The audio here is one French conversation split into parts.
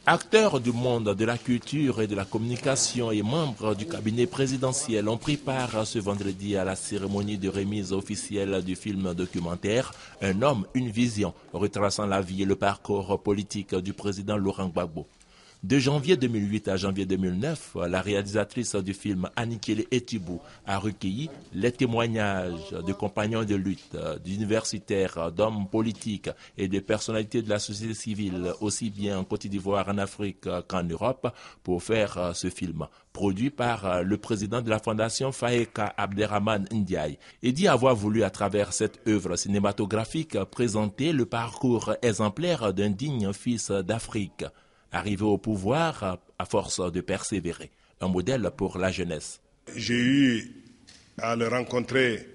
Acteurs du monde de la culture et de la communication et membres du cabinet présidentiel ont pris part ce vendredi à la cérémonie de remise officielle du film documentaire « Un homme, une vision » retraçant la vie et le parcours politique du président Laurent Gbagbo. De janvier 2008 à janvier 2009, la réalisatrice du film Anikele Etibou a recueilli les témoignages de compagnons de lutte, d'universitaires, d'hommes politiques et de personnalités de la société civile, aussi bien en Côte d'Ivoire, en Afrique qu'en Europe, pour faire ce film, produit par le président de la fondation Faeka Abderrahmane Ndiaye, et dit avoir voulu à travers cette œuvre cinématographique présenter le parcours exemplaire d'un digne fils d'Afrique, arrivé au pouvoir à force de persévérer, un modèle pour la jeunesse. J'ai eu à le rencontrer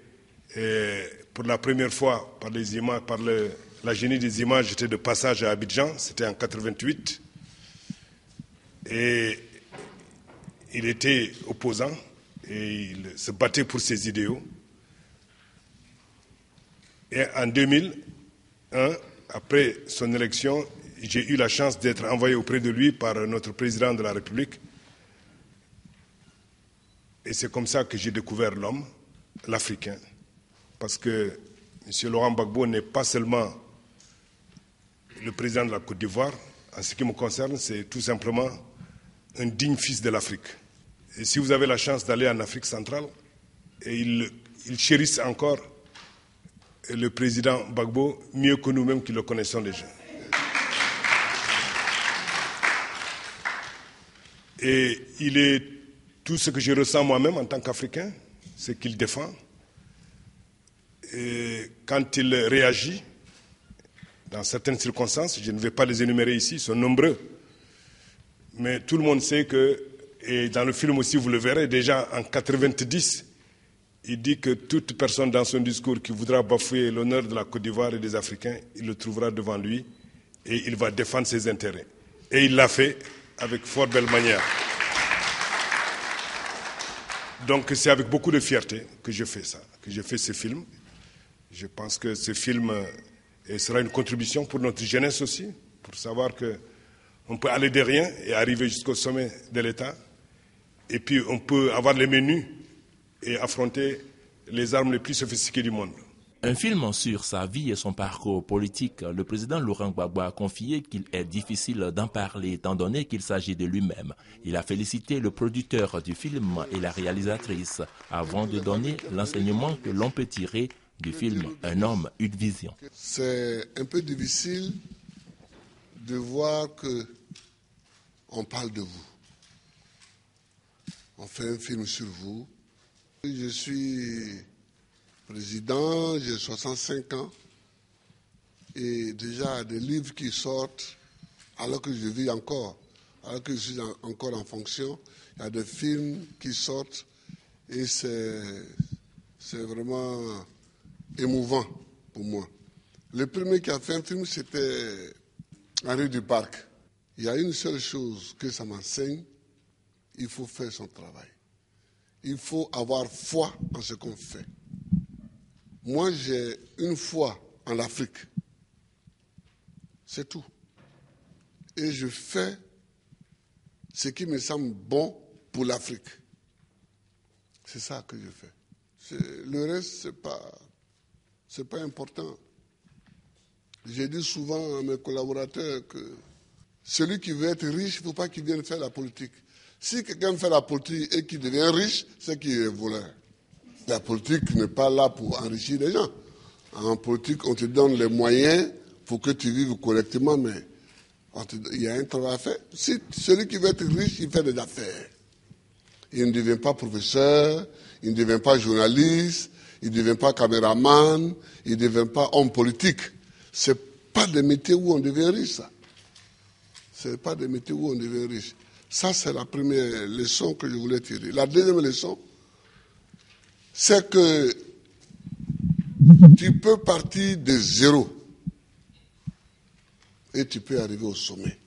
pour la première fois par les images, par la génie des images. J'étais de passage à Abidjan, c'était en 88. Et il était opposant et il se battait pour ses idéaux. Et en 2001, après son élection, j'ai eu la chance d'être envoyé auprès de lui par notre président de la République. Et c'est comme ça que j'ai découvert l'homme, l'Africain. Parce que M. Laurent Gbagbo n'est pas seulement le président de la Côte d'Ivoire. En ce qui me concerne, c'est tout simplement un digne fils de l'Afrique. Et si vous avez la chance d'aller en Afrique centrale, et ils chérissent encore le président Gbagbo mieux que nous-mêmes qui le connaissons déjà. Et il est tout ce que je ressens moi-même en tant qu'Africain, c'est qu'il défend. Et quand il réagit, dans certaines circonstances, je ne vais pas les énumérer ici, ils sont nombreux, mais tout le monde sait que, et dans le film aussi vous le verrez, déjà en 90, il dit que toute personne dans son discours qui voudra bafouer l'honneur de la Côte d'Ivoire et des Africains, il le trouvera devant lui et il va défendre ses intérêts. Et il l'a fait avec fort belle manière. Donc c'est avec beaucoup de fierté que je fais ça, que je fais ce film. Je pense que ce film sera une contribution pour notre jeunesse aussi, pour savoir qu'on peut aller de rien et arriver jusqu'au sommet de l'État. Et puis on peut avoir les menus et affronter les armes les plus sophistiquées du monde. Un film sur sa vie et son parcours politique, le président Laurent Gbagbo a confié qu'il est difficile d'en parler étant donné qu'il s'agit de lui-même. Il a félicité le producteur du film et la réalisatrice avant de donner l'enseignement que l'on peut tirer du film « Un homme, une vision ». C'est un peu difficile de voir qu'on parle de vous. On fait un film sur vous. Je suis président, j'ai 65 ans et déjà des livres qui sortent alors que je vis encore, alors que je suis encore en fonction, il y a des films qui sortent et c'est vraiment émouvant pour moi. Le premier qui a fait un film, c'était Henri Duparc. Il y a une seule chose que ça m'enseigne, il faut faire son travail. Il faut avoir foi en ce qu'on fait. Moi, j'ai une foi en l'Afrique. C'est tout. Et je fais ce qui me semble bon pour l'Afrique. C'est ça que je fais. Le reste, c'est pas important. J'ai dit souvent à mes collaborateurs que celui qui veut être riche, il ne faut pas qu'il vienne faire la politique. Si quelqu'un fait la politique et qu'il devient riche, c'est qu'il est voleur. La politique n'est pas là pour enrichir les gens. En politique, on te donne les moyens pour que tu vives correctement, mais il y a un travail à faire. Si celui qui veut être riche, il fait des affaires. Il ne devient pas professeur, il ne devient pas journaliste, il ne devient pas caméraman, il ne devient pas homme politique. Ce n'est pas des métiers où on devient riche, ça. Ce n'est pas des métiers où on devient riche. Ça, c'est la première leçon que je voulais tirer. La deuxième leçon, c'est que tu peux partir de zéro et tu peux arriver au sommet,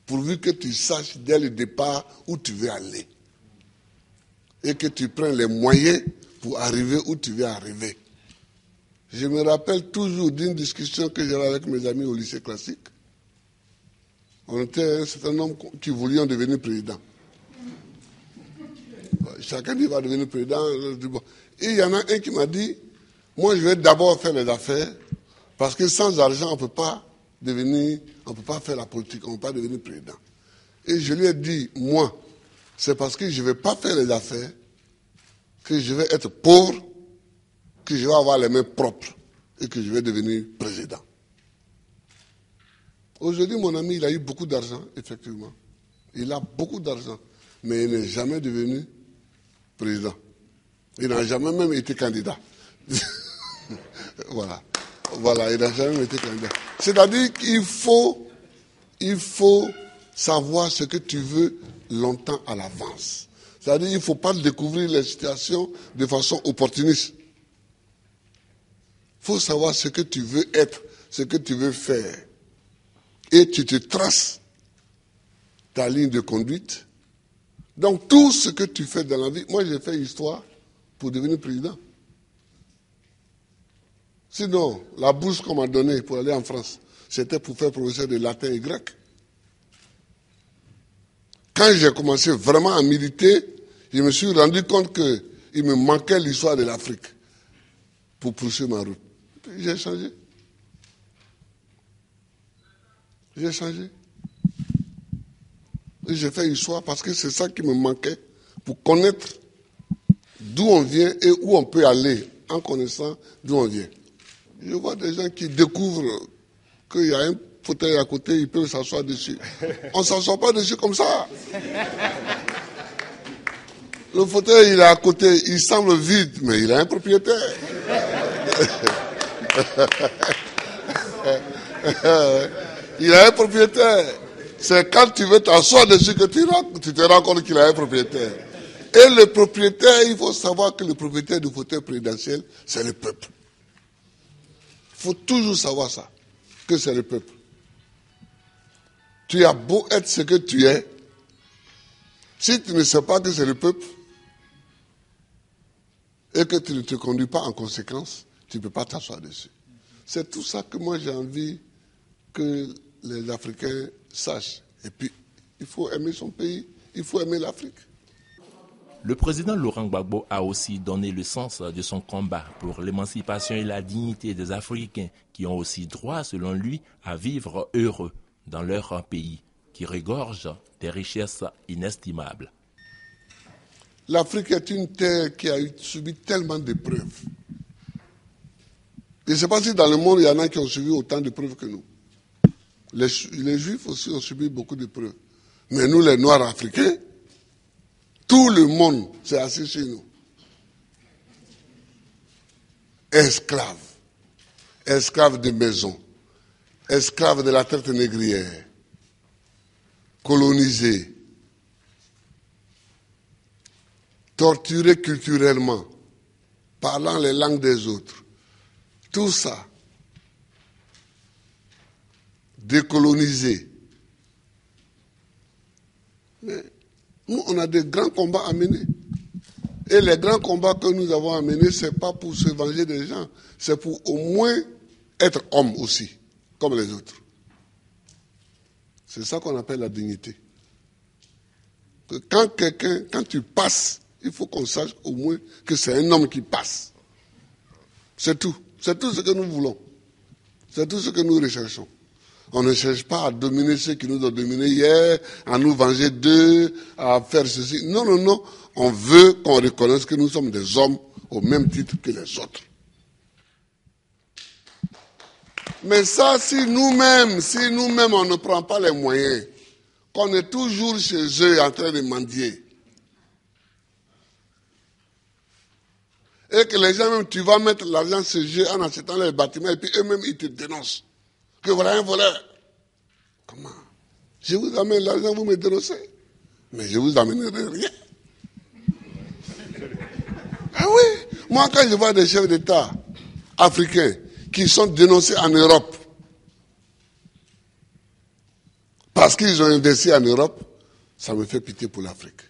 pourvu que tu saches dès le départ où tu veux aller et que tu prennes les moyens pour arriver où tu veux arriver. Je me rappelle toujours d'une discussion que j'avais avec mes amis au lycée classique. On était un certain nombre qui voulions devenir président. Chacun dit va devenir président. Et il y en a un qui m'a dit, moi je vais d'abord faire les affaires, parce que sans argent on ne peut pas faire la politique, on ne peut pas devenir président. Et je lui ai dit, moi, c'est parce que je ne vais pas faire les affaires, que je vais être pauvre, que je vais avoir les mains propres et que je vais devenir président. Aujourd'hui, mon ami, il a eu beaucoup d'argent, effectivement. Il a beaucoup d'argent, mais il n'est jamais devenu président. Il n'a jamais même été candidat. Voilà, il n'a jamais même été candidat. C'est-à-dire qu'il faut savoir ce que tu veux longtemps à l'avance. C'est-à-dire qu'il ne faut pas découvrir les situations de façon opportuniste. Il faut savoir ce que tu veux être, ce que tu veux faire. Et tu te traces ta ligne de conduite. Donc tout ce que tu fais dans la vie, moi j'ai fait histoire pour devenir président. Sinon, la bourse qu'on m'a donnée pour aller en France, c'était pour faire professeur de latin et grec. Quand j'ai commencé vraiment à militer, je me suis rendu compte qu'il me manquait l'histoire de l'Afrique pour poursuivre ma route. J'ai changé. J'ai changé. Et j'ai fait histoire parce que c'est ça qui me manquait pour connaître d'où on vient et où on peut aller en connaissant d'où on vient. Je vois des gens qui découvrent qu'il y a un fauteuil à côté, ils peuvent s'asseoir dessus. On ne s'assoit pas dessus comme ça. Le fauteuil, il est à côté, il semble vide, mais il a un propriétaire. Il a un propriétaire. C'est quand tu veux t'asseoir dessus que tu te rends compte qu'il a un propriétaire. Et le propriétaire, il faut savoir que le propriétaire du fauteuil présidentiel, c'est le peuple. Il faut toujours savoir ça, que c'est le peuple. Tu as beau être ce que tu es, si tu ne sais pas que c'est le peuple, et que tu ne te conduis pas en conséquence, tu ne peux pas t'asseoir dessus. C'est tout ça que moi j'ai envie que les Africains sachent. Et puis, il faut aimer son pays, il faut aimer l'Afrique. Le président Laurent Gbagbo a aussi donné le sens de son combat pour l'émancipation et la dignité des Africains qui ont aussi droit, selon lui, à vivre heureux dans leur pays, qui regorge des richesses inestimables. L'Afrique est une terre qui a subi tellement d'épreuves. Je ne sais pas si dans le monde, il y en a qui ont subi autant d'épreuves que nous. Les Juifs aussi ont subi beaucoup d'épreuves. Mais nous, les Noirs africains, tout le monde s'est assis sur nous. Esclaves. Esclaves de maison. Esclaves de la traite négrière. Colonisés. Torturés culturellement. Parlant les langues des autres. Tout ça. Décolonisés. Mais nous, on a des grands combats à mener. Et les grands combats que nous avons à mener, ce n'est pas pour se venger des gens, c'est pour au moins être homme aussi, comme les autres. C'est ça qu'on appelle la dignité. Que quand tu passes, il faut qu'on sache au moins que c'est un homme qui passe. C'est tout. C'est tout ce que nous voulons. C'est tout ce que nous recherchons. On ne cherche pas à dominer ceux qui nous ont dominés hier, à nous venger d'eux, à faire ceci. Non, non, non. On veut qu'on reconnaisse que nous sommes des hommes au même titre que les autres. Mais ça, si nous-mêmes, on ne prend pas les moyens, qu'on est toujours chez eux en train de mendier, et que les gens même, tu vas mettre l'argent chez eux en achetant les bâtiments, et puis eux-mêmes, ils te dénoncent. Que voilà un voleur. Comment? Je vous amène l'argent, vous me dénoncez. Mais je vous amènerai rien. Ah oui. Moi, quand je vois des chefs d'État africains qui sont dénoncés en Europe, parce qu'ils ont investi en Europe, ça me fait pitié pour l'Afrique.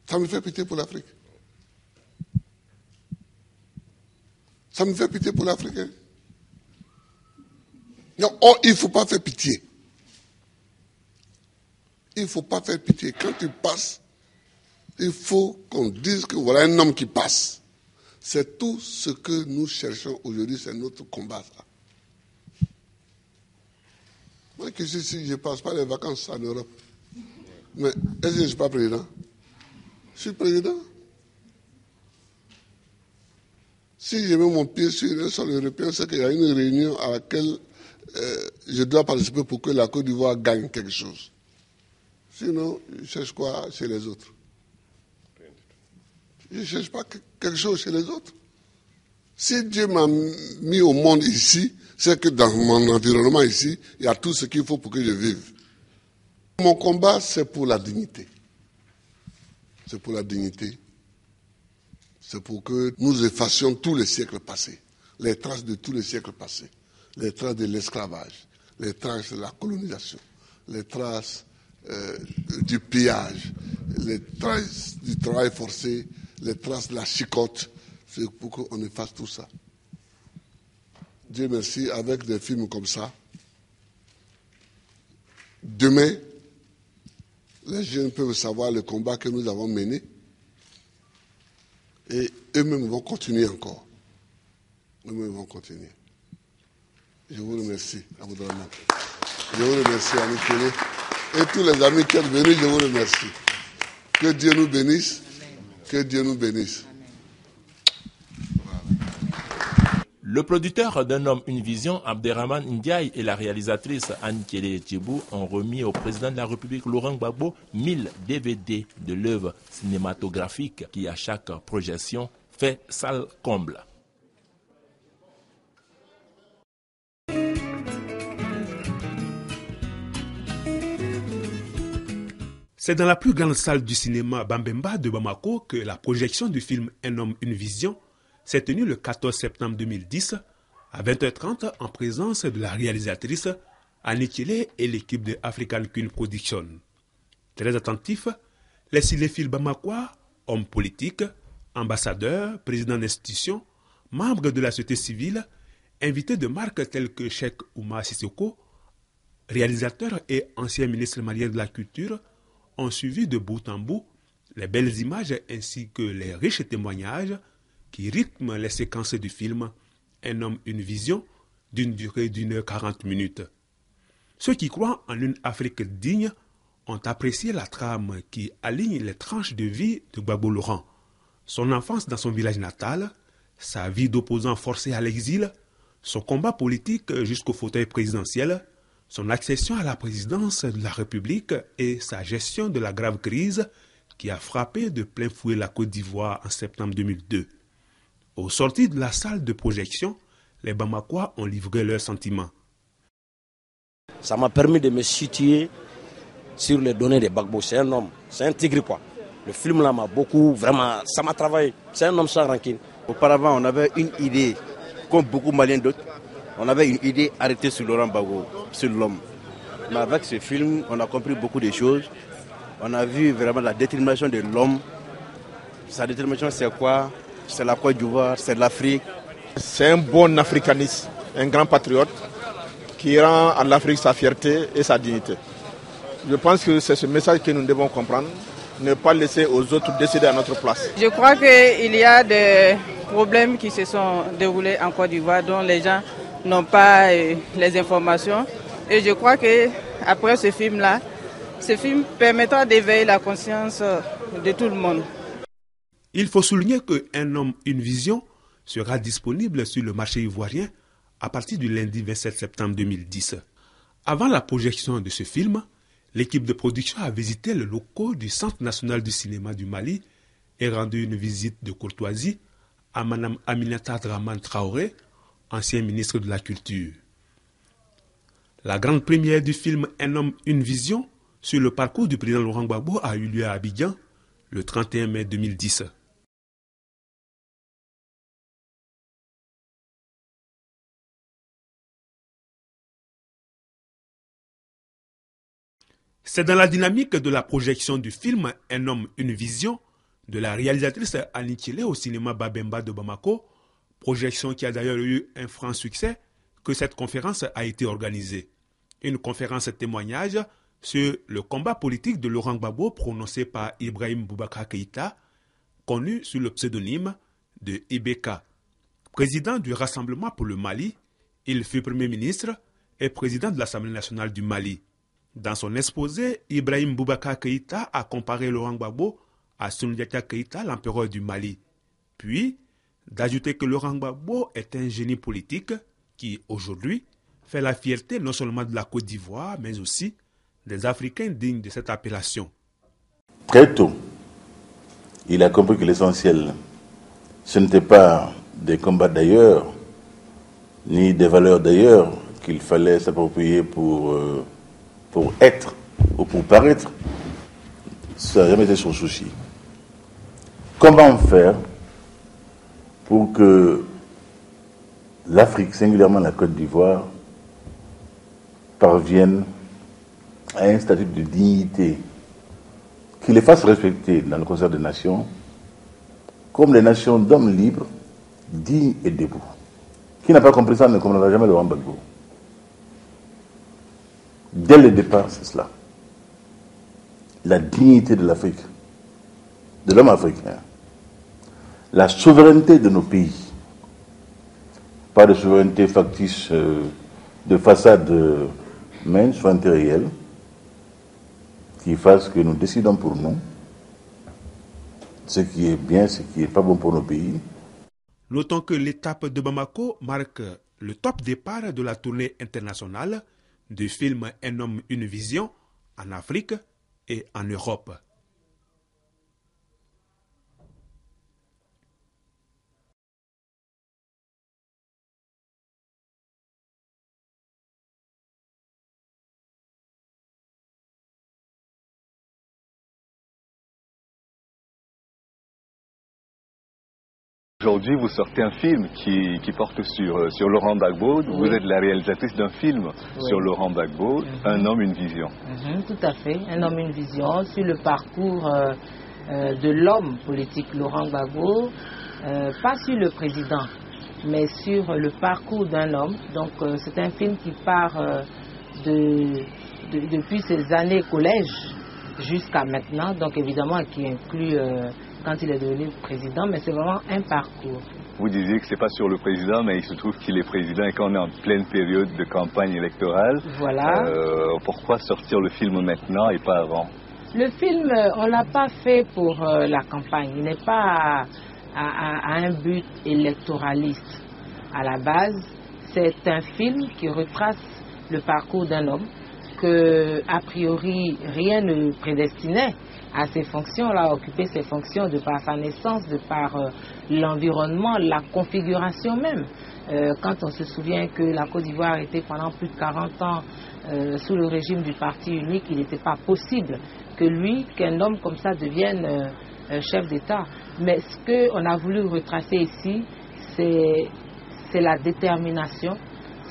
Ça me fait pitié pour l'Afrique. Ça me fait pitié pour l'Afrique. Non, oh, il ne faut pas faire pitié. il ne faut pas faire pitié. Quand tu passes, il faut qu'on dise que voilà un homme qui passe. C'est tout ce que nous cherchons aujourd'hui, c'est notre combat. Ça. Moi, que si je ne passe pas les vacances en Europe, mais est-ce que je ne suis pas président? Je suis président. Si je mets mon pied sur un sol européen, c'est qu'il y a une réunion à laquelle je dois participer pour que la Côte d'Ivoire gagne quelque chose. Sinon, je cherche quoi chez les autres? Je ne cherche pas quelque chose chez les autres. Si Dieu m'a mis au monde ici, c'est que dans mon environnement ici, il y a tout ce qu'il faut pour que je vive. Mon combat, c'est pour la dignité. C'est pour la dignité. C'est pour que nous effacions tous les siècles passés, les traces de tous les siècles passés, les traces de l'esclavage, les traces de la colonisation, les traces du pillage, les traces du travail forcé, les traces de la chicote. C'est pour qu'on efface tout ça. Dieu merci, avec des films comme ça, demain, les jeunes peuvent savoir le combat que nous avons mené et eux-mêmes vont continuer encore. Eux-mêmes vont continuer. Je vous remercie, Aboudraman. Je vous remercie, Annie Kélé. Et tous les amis qui sont venus, je vous remercie. Que Dieu nous bénisse. Que Dieu nous bénisse. Le producteur d'un homme, une vision, Abderrahmane Ndiaye, et la réalisatrice Annie-Kélé Djibou ont remis au président de la République, Laurent Gbagbo, 1000 DVD de l'œuvre cinématographique qui, à chaque projection, fait salle comble. C'est dans la plus grande salle du cinéma Bambemba de Bamako que la projection du film Un homme, une vision s'est tenue le 14 septembre 2010 à 20h30 en présence de la réalisatrice Annie Kélé et l'équipe de African Queen Production. Très attentifs, les cinéphiles bamakois, hommes politiques, ambassadeurs, présidents d'institutions, membres de la société civile, invités de marques tels que Cheikh Oumar Sissoko, réalisateur et ancien ministre malien de la Culture, ont suivi de bout en bout les belles images ainsi que les riches témoignages qui rythment les séquences du film Un homme, une vision d'une durée d'1h40. Ceux qui croient en une Afrique digne ont apprécié la trame qui aligne les tranches de vie de Gbagbo Laurent. Son enfance dans son village natal, sa vie d'opposant forcé à l'exil, son combat politique jusqu'au fauteuil présidentiel, son accession à la présidence de la République et sa gestion de la grave crise qui a frappé de plein fouet la Côte d'Ivoire en septembre 2002. Au sortir de la salle de projection, les Bamakois ont livré leurs sentiments. Ça m'a permis de me situer sur les données de Gbagbo. C'est un homme, c'est un tigre quoi. Le film là m'a beaucoup, vraiment, ça m'a travaillé. C'est un homme sans rancune. Auparavant, on avait une idée, comme beaucoup de Maliens d'autres, on avait une idée arrêtée sur Laurent Gbagbo, sur l'homme. Mais avec ce film, on a compris beaucoup de choses. On a vu vraiment la détermination de l'homme. Sa détermination, c'est quoi? C'est la Côte d'Ivoire, c'est l'Afrique. C'est un bon africaniste, un grand patriote qui rend à l'Afrique sa fierté et sa dignité. Je pense que c'est ce message que nous devons comprendre, ne pas laisser aux autres décider à notre place. Je crois qu'il y a des problèmes qui se sont déroulés en Côte d'Ivoire dont les gens n'ont pas les informations. Et je crois qu'après ce film-là, ce film permettra d'éveiller la conscience de tout le monde. Il faut souligner qu'Un homme, une vision sera disponible sur le marché ivoirien à partir du lundi 27 septembre 2010. Avant la projection de ce film, l'équipe de production a visité le locaux du Centre national du cinéma du Mali et rendu une visite de courtoisie à Mme Aminata Dramane Traoré, ancien ministre de la Culture. La grande première du film Un homme, une vision sur le parcours du président Laurent Gbagbo a eu lieu à Abidjan le 31 mai 2010. C'est dans la dynamique de la projection du film Un homme, une vision de la réalisatrice Annie Kélé au cinéma Bambemba de Bamako, projection qui a d'ailleurs eu un franc succès, que cette conférence a été organisée. Une conférence témoignage sur le combat politique de Laurent Gbagbo prononcé par Ibrahim Boubacar Keïta, connu sous le pseudonyme de Ibeka. Président du Rassemblement pour le Mali, il fut Premier ministre et président de l'Assemblée nationale du Mali. Dans son exposé, Ibrahim Boubacar Keïta a comparé Laurent Gbagbo à Soundiata Keïta, l'empereur du Mali. Puis, d'ajouter que Laurent Gbagbo est un génie politique qui, aujourd'hui, fait la fierté non seulement de la Côte d'Ivoire, mais aussi des Africains dignes de cette appellation. Très tôt, il a compris que l'essentiel, ce n'était pas des combats d'ailleurs, ni des valeurs d'ailleurs qu'il fallait s'approprier pour être ou pour paraître. Ça n'a jamais été son souci. Comment faire pour que l'Afrique, singulièrement la Côte d'Ivoire, parvienne à un statut de dignité qui les fasse respecter dans le concert des nations comme les nations d'hommes libres, dignes et debout. Qui n'a pas compris ça ne comprendra jamais Laurent Gbagbo. Dès le départ, c'est cela. La dignité de l'Afrique, de l'homme africain, la souveraineté de nos pays, pas de souveraineté factice de façade, mais une souveraineté réelle, qui fasse que nous décidons pour nous ce qui est bien, ce qui n'est pas bon pour nos pays. Notons que l'étape de Bamako marque le top départ de la tournée internationale du film Un homme, une vision en Afrique et en Europe. Aujourd'hui, vous sortez un film qui porte sur Laurent Gbagbo. Oui. Vous êtes la réalisatrice d'un film sur Laurent Gbagbo, Un homme, une vision. Tout à fait, Un homme, une vision sur le parcours de l'homme politique Laurent Gbagbo, pas sur le président, mais sur le parcours d'un homme. Donc c'est un film qui part depuis ses années collège jusqu'à maintenant, donc évidemment qui inclut quand il est devenu président, mais c'est vraiment un parcours. Vous disiez que ce n'est pas sur le président, mais il se trouve qu'il est président et qu'on est en pleine période de campagne électorale. Voilà. Pourquoi sortir le film maintenant et pas avant? Le film, on ne l'a pas fait pour la campagne. Il n'est pas à un but électoraliste. À la base, c'est un film qui retrace le parcours d'un homme que, a priori, rien ne prédestinait à ces fonctions-là, à occuper ces fonctions de par sa naissance, de par l'environnement, la configuration même. Quand on se souvient que la Côte d'Ivoire était pendant plus de 40 ans sous le régime du parti unique, il n'était pas possible qu'un homme comme ça devienne chef d'État. Mais ce qu'on a voulu retracer ici, c'est la détermination,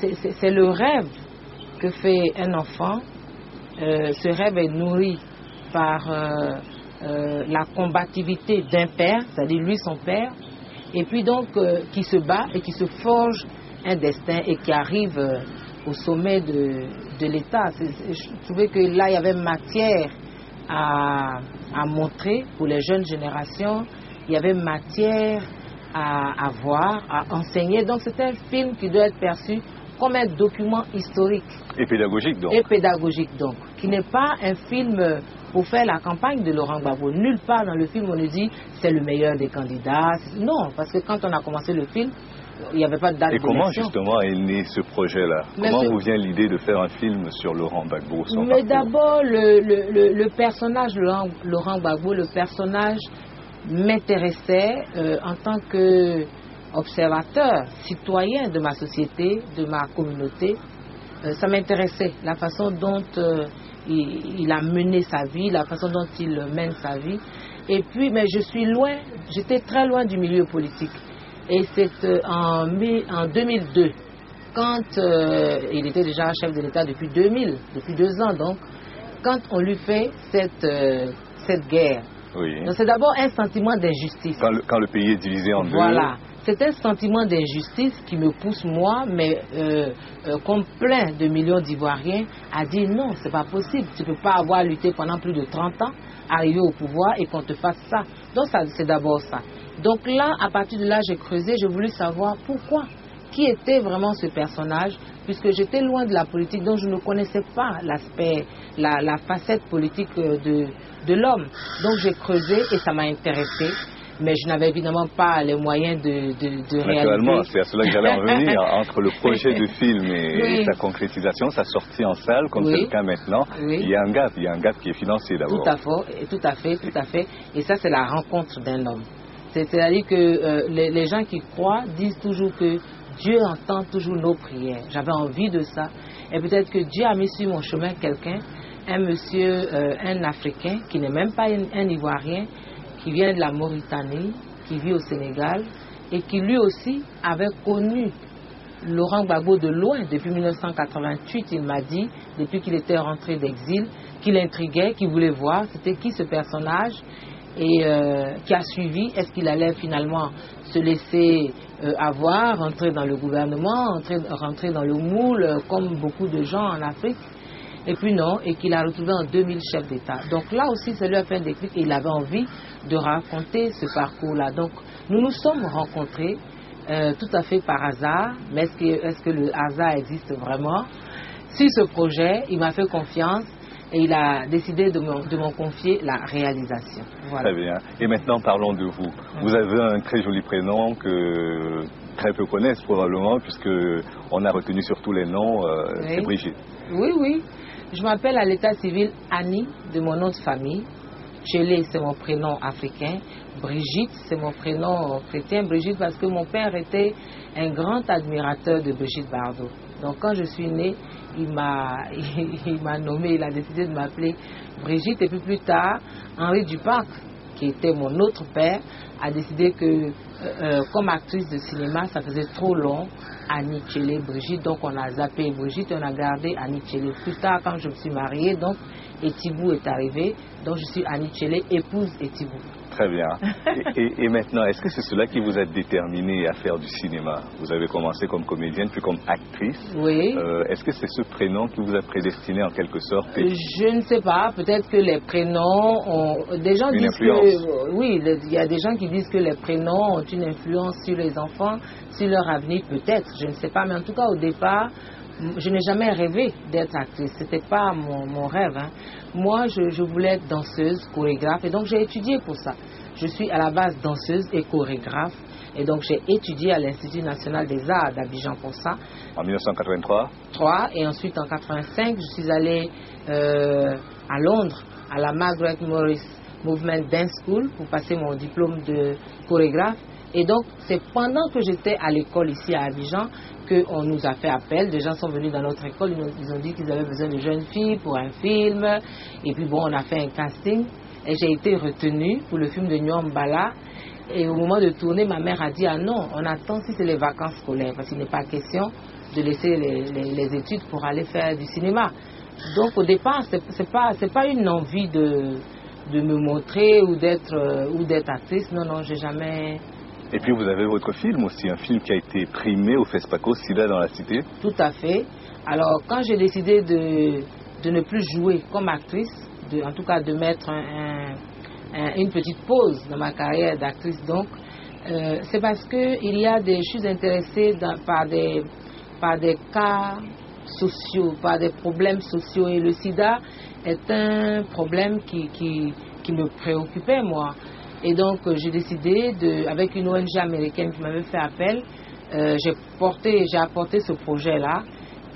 c'est le rêve que fait un enfant. Ce rêve est nourri par la combativité d'un père, c'est-à-dire lui son père, et puis donc qui se bat et qui se forge un destin et qui arrive au sommet de l'État. Je trouvais que là il y avait matière à montrer pour les jeunes générations, il y avait matière à voir, à enseigner. Donc c'est un film qui doit être perçu comme un document historique. Et pédagogique donc. Et pédagogique donc, qui n'est pas un film pour faire la campagne de Laurent Gbagbo. Nulle part dans le film on nous dit c'est le meilleur des candidats. Non, parce que quand on a commencé le film, il n'y avait pas de date d'élection. Et comment justement est né ce projet-là? Comment vous vient l'idée de faire un film sur Laurent Gbagbo? Mais d'abord, le personnage Laurent Gbagbo, le personnage m'intéressait en tant qu'observateur, citoyen de ma société, de ma communauté. Ça m'intéressait, la façon dont il a mené sa vie, la façon dont il mène sa vie. Et puis, mais j'étais très loin du milieu politique. Et c'est en 2002, quand il était déjà chef de l'État depuis 2000, depuis 2 ans donc, quand on lui fait cette guerre. Oui. Donc c'est d'abord un sentiment d'injustice. Quand le pays est divisé en deux. Voilà. c'est un sentiment d'injustice qui me pousse, moi, mais comme plein de millions d'Ivoiriens, à dire non, c'est pas possible. Tu ne peux pas avoir lutté pendant plus de 30 ans, arriver au pouvoir et qu'on te fasse ça. Donc c'est d'abord ça. Donc là, à partir de là, j'ai creusé, j'ai voulu savoir pourquoi. Qui était vraiment ce personnage, puisque j'étais loin de la politique, donc je ne connaissais pas l'aspect, la facette politique de l'homme. Donc j'ai creusé et ça m'a intéressé, mais je n'avais évidemment pas les moyens de réaliser. Naturellement, c'est à cela que j'allais en venir. Entre le projet de film et sa concrétisation, sa sortie en salle, comme c'est le cas maintenant, il y a un gap qui est financier d'abord. Tout à fait. Et ça, c'est la rencontre d'un homme. C'est-à-dire que les gens qui croient disent toujours que Dieu entend toujours nos prières. J'avais envie de ça. Et peut-être que Dieu a mis sur mon chemin quelqu'un, un monsieur, un Africain, qui n'est même pas un Ivoirien, qui vient de la Mauritanie, qui vit au Sénégal, et qui lui aussi avait connu Laurent Gbagbo de loin. Depuis 1988, il m'a dit, depuis qu'il était rentré d'exil, qu'il intriguait, qu'il voulait voir c'était qui ce personnage, et qui a suivi, est-ce qu'il allait finalement se laisser avoir, rentrer dans le gouvernement, rentrer dans le moule, comme beaucoup de gens en Afrique, et puis non, et qu'il a retrouvé en 2000 chef d'État. Donc là aussi, ça lui a fait un déclic, et il avait envie de raconter ce parcours-là. Donc nous nous sommes rencontrés tout à fait par hasard, mais est-ce que le hasard existe vraiment? Sur ce projet, il m'a fait confiance, et il a décidé de m'en confier la réalisation. Voilà. Très bien. Et maintenant, parlons de vous. Vous avez un très joli prénom que très peu connaissent probablement, puisqu'on a retenu surtout les noms, c'est Brigitte. Oui. Je m'appelle à l'état civil Annie, de mon nom de famille. Tchélé, c'est mon prénom africain. Brigitte, c'est mon prénom chrétien. Brigitte, parce que mon père était un grand admirateur de Brigitte Bardot. Donc quand je suis née, il m'a nommé, il a décidé de m'appeler Brigitte. Et puis plus tard, Henri Duparc, qui était mon autre père, a décidé que comme actrice de cinéma, ça faisait trop long, Annie Tchélé, Brigitte. Donc on a zappé Brigitte et on a gardé Annie Tchélé. Plus tard, quand je me suis mariée, donc Etibou est arrivé. Donc je suis Annie Tchélé, épouse Etibou. Très bien. Et maintenant, est-ce que c'est cela qui vous a déterminé à faire du cinéma? Vous avez commencé comme comédienne, puis comme actrice. Oui. Est-ce que c'est ce prénom qui vous a prédestiné en quelque sorte? Je ne sais pas. Peut-être que les prénoms ont... Des gens disent que... Oui, il y a des gens qui disent que les prénoms ont une influence sur les enfants, sur leur avenir, peut-être. Je ne sais pas. Mais en tout cas, au départ, je n'ai jamais rêvé d'être actrice. Ce n'était pas mon rêve. Hein. Moi, je voulais être danseuse, chorégraphe, et donc j'ai étudié pour ça. Je suis à la base danseuse et chorégraphe, et donc j'ai étudié à l'Institut national des arts d'Abidjan pour ça. En 1983 et ensuite en 1985, je suis allée à Londres, à la Margaret Morris Movement Dance School, pour passer mon diplôme de chorégraphe. Et donc, c'est pendant que j'étais à l'école ici à Abidjan qu'on nous a fait appel. Des gens sont venus dans notre école, ils ont dit qu'ils avaient besoin de jeunes filles pour un film. Et puis bon, on a fait un casting. Et j'ai été retenue pour le film de Nyambala. Et au moment de tourner, ma mère a dit, ah non, on attend si c'est les vacances scolaires. Parce qu'il n'est pas question de laisser les études pour aller faire du cinéma. Donc au départ, c'est pas une envie de me montrer ou d'être actrice. Non, j'ai jamais... Et puis vous avez votre film aussi, un film qui a été primé au FESPACO, Sida dans la Cité. Tout à fait. Alors quand j'ai décidé de ne plus jouer comme actrice, en tout cas de mettre une petite pause dans ma carrière d'actrice, donc, c'est parce qu'il y a je suis intéressée par des cas sociaux, par des problèmes sociaux. Et le sida est un problème qui me préoccupait, moi. Et donc, j'ai décidé, avec une ONG américaine qui m'avait fait appel, j'ai apporté ce projet-là,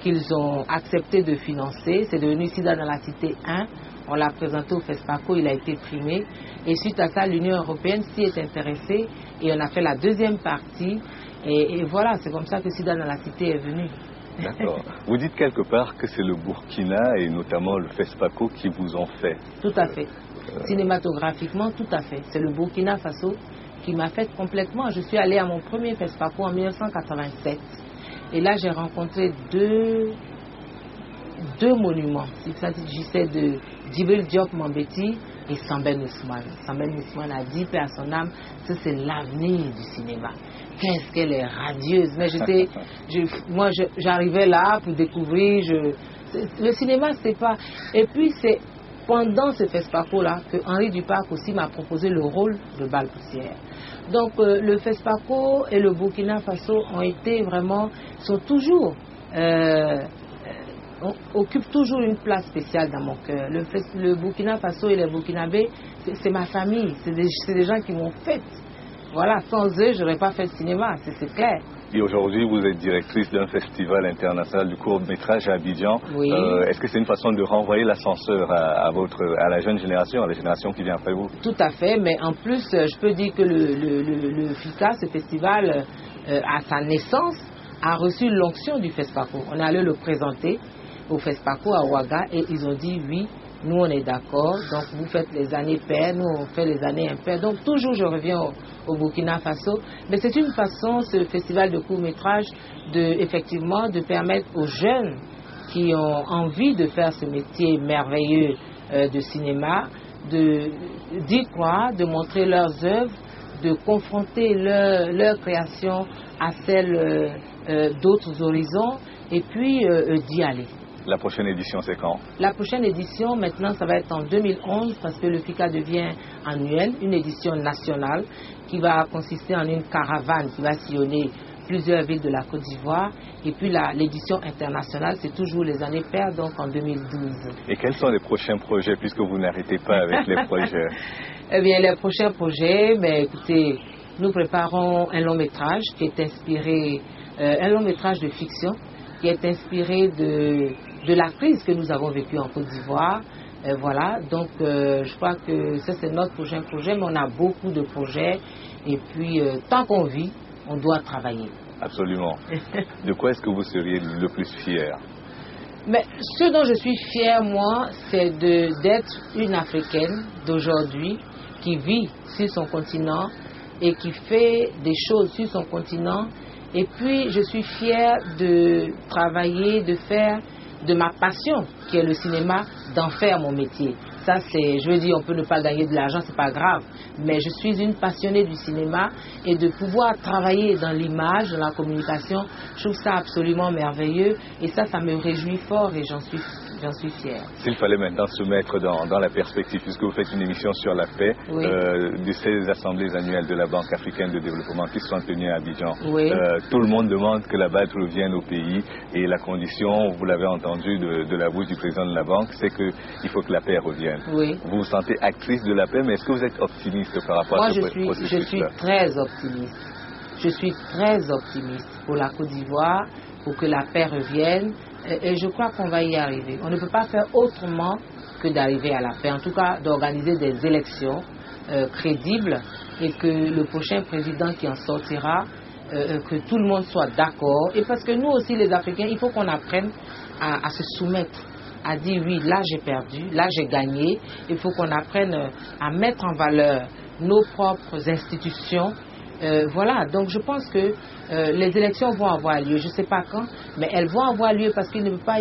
qu'ils ont accepté de financer. C'est devenu Sida dans la Cité 1. On l'a présenté au FESPACO, il a été primé. Et suite à ça, l'Union européenne s'y est intéressée et on a fait la deuxième partie. Et voilà, c'est comme ça que Sida dans la Cité est venu. D'accord. Vous dites quelque part que c'est le Burkina et notamment le FESPACO qui vous ont fait. Tout à fait. Cinématographiquement, tout à fait. C'est le Burkina Faso qui m'a fait complètement. Je suis allée à mon premier FESPACO en 1987. Et là, j'ai rencontré deux monuments. Il s'agissait de Djibril Diop Mambéty, et Sambène Ousmane. Sambène Ousmane a dit, paix à son âme, ça c'est l'avenir du cinéma. Qu'est-ce qu'elle est radieuse. Mais moi j'arrivais là pour découvrir, le cinéma c'est pas... Et puis c'est pendant ce FESPACO-là que Henri Duparc aussi m'a proposé le rôle de Balle-Poussière. Donc le FESPACO et le Burkina Faso sont toujours... occupent toujours une place spéciale dans mon cœur. Le Burkina Faso et les Burkinabés, c'est ma famille, c'est des gens qui m'ont fait. Voilà, sans eux, je n'aurais pas fait le cinéma, c'est clair. Et aujourd'hui, vous êtes directrice d'un festival international du court-métrage à Abidjan. Oui. Est-ce que c'est une façon de renvoyer l'ascenseur à la jeune génération, à la génération qui vient après vous? Tout à fait, mais en plus, je peux dire que le FICA, ce festival, à sa naissance, a reçu l'onction du FESPACO. On est allé le présenter au FESPACO à Ouaga et ils ont dit oui, nous on est d'accord, donc vous faites les années paires, nous on fait les années impaires. Donc toujours je reviens au Burkina Faso, mais c'est une façon, ce festival de court-métrage, effectivement de permettre aux jeunes qui ont envie de faire ce métier merveilleux de cinéma, d'y croire, de montrer leurs œuvres, de confronter leur création à celle d'autres horizons et puis d'y aller. La prochaine édition, c'est quand? La prochaine édition, maintenant, ça va être en 2011 parce que le FICA devient annuel, une édition nationale qui va consister en une caravane qui va sillonner plusieurs villes de la Côte d'Ivoire. Et puis l'édition internationale, c'est toujours les années paires, donc en 2012. Et quels sont les prochains projets puisque vous n'arrêtez pas avec les projets? Eh bien, les prochains projets, écoutez, nous préparons un long métrage qui est inspiré, un long métrage de fiction qui est inspiré de la crise que nous avons vécue en Côte d'Ivoire. Voilà, donc je crois que ça c'est notre prochain projet, mais on a beaucoup de projets et puis tant qu'on vit, on doit travailler. Absolument. De quoi est-ce que vous seriez le plus fier? Mais ce dont je suis fière, moi, c'est d'être une Africaine d'aujourd'hui qui vit sur son continent et qui fait des choses sur son continent. Et puis, je suis fière de travailler, de faire de ma passion, qui est le cinéma, d'en faire mon métier. Ça, je veux dire, on peut ne pas gagner de l'argent, c'est pas grave. Mais je suis une passionnée du cinéma et de pouvoir travailler dans l'image, dans la communication, je trouve ça absolument merveilleux. Et ça me réjouit fort et j'en suis fière. S'il fallait maintenant se mettre dans la perspective, puisque vous faites une émission sur la paix, oui, de ces assemblées annuelles de la Banque africaine de développement qui sont tenues à Abidjan, oui, tout le monde demande que la balle revienne au pays et la condition, vous l'avez entendu de la bouche du président de la Banque, c'est qu'il faut que la paix revienne. Oui. Vous vous sentez actrice de la paix, mais est-ce que vous êtes optimiste par rapport à ce processus-là? Moi, je suis très optimiste. Je suis très optimiste pour la Côte d'Ivoire, pour que la paix revienne. Et je crois qu'on va y arriver. On ne peut pas faire autrement que d'arriver à la paix. En tout cas, d'organiser des élections crédibles et que le prochain président qui en sortira, que tout le monde soit d'accord. Et parce que nous aussi, les Africains, il faut qu'on apprenne à se soumettre, à dire oui, là j'ai perdu, là j'ai gagné. Il faut qu'on apprenne à mettre en valeur nos propres institutions. Voilà, donc je pense que les élections vont avoir lieu, je ne sais pas quand, mais elles vont avoir lieu parce qu'il ne peut pas,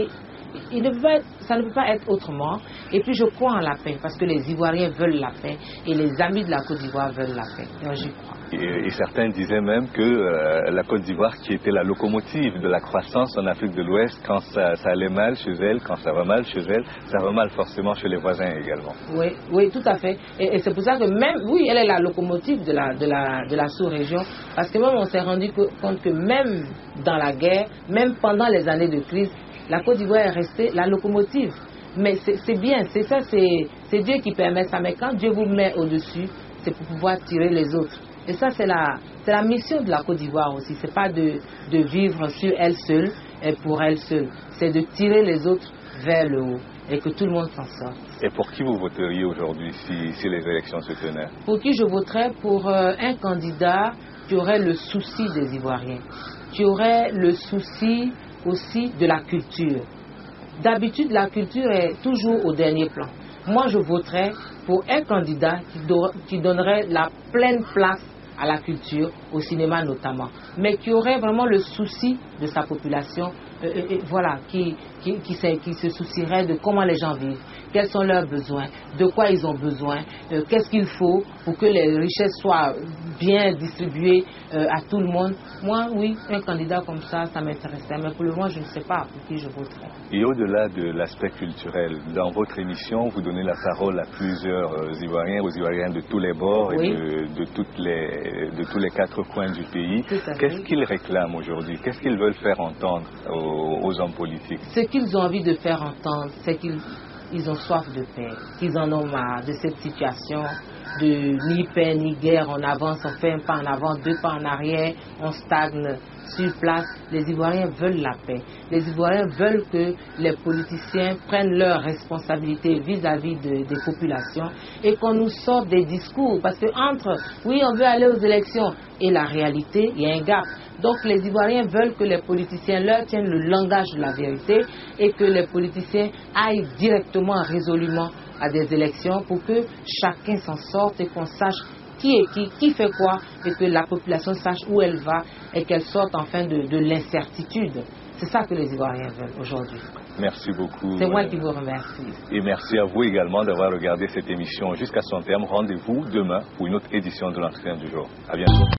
ça ne peut pas être autrement. Et puis je crois en la paix parce que les Ivoiriens veulent la paix et les amis de la Côte d'Ivoire veulent la paix. Donc j'y crois. Et certains disaient même que la Côte d'Ivoire, qui était la locomotive de la croissance en Afrique de l'Ouest, quand ça allait mal chez elle, quand ça va mal chez elle, ça va mal forcément chez les voisins également. Oui, oui, tout à fait. Et c'est pour ça que même, oui, elle est la locomotive de la sous-région, parce que même on s'est rendu compte que même dans la guerre, même pendant les années de crise, la Côte d'Ivoire est restée la locomotive. Mais c'est bien, c'est ça, c'est Dieu qui permet ça. Mais quand Dieu vous met au-dessus, c'est pour pouvoir tirer les autres. Et ça, c'est la mission de la Côte d'Ivoire aussi. C'est pas de vivre sur elle seule et pour elle seule. C'est de tirer les autres vers le haut et que tout le monde s'en sorte. Et pour qui vous voteriez aujourd'hui si les élections se tenaient? Pour qui je voterais? Pour un candidat qui aurait le souci des Ivoiriens, qui aurait le souci aussi de la culture. D'habitude, la culture est toujours au dernier plan. Moi, je voterais pour un candidat qui donnerait la pleine place à la culture, au cinéma notamment, mais qui aurait vraiment le souci de sa population, voilà, qui se soucieraient de comment les gens vivent, quels sont leurs besoins, de quoi ils ont besoin, qu'est-ce qu'il faut pour que les richesses soient bien distribuées à tout le monde. Moi, oui, un candidat comme ça m'intéresserait, mais pour le moment, je ne sais pas pour qui je voterai. Et au-delà de l'aspect culturel, dans votre émission, vous donnez la parole à plusieurs Ivoiriens, aux Ivoiriens de tous les bords oui. et de tous les quatre coins du pays. Qu'est-ce qu'ils réclament aujourd'hui? Qu'est-ce qu'ils veulent faire entendre aux hommes politiques? Ce qu'ils ont envie de faire entendre, c'est qu'ils ont soif de paix, qu'ils en ont marre de cette situation de ni paix ni guerre. On avance, on fait un pas en avant, deux pas en arrière, on stagne sur place. Les Ivoiriens veulent la paix. Les Ivoiriens veulent que les politiciens prennent leurs responsabilités vis-à-vis des populations et qu'on nous sorte des discours. Parce que entre, oui, on veut aller aux élections et la réalité, il y a un gap. Donc les Ivoiriens veulent que les politiciens leur tiennent le langage de la vérité et que les politiciens aillent directement, résolument à des élections pour que chacun s'en sorte et qu'on sache qui est qui fait quoi, et que la population sache où elle va et qu'elle sorte enfin de l'incertitude. C'est ça que les Ivoiriens veulent aujourd'hui. Merci beaucoup. C'est moi qui vous remercie. Et merci à vous également d'avoir regardé cette émission jusqu'à son terme. Rendez-vous demain pour une autre édition de l'Entretien du jour. À bientôt.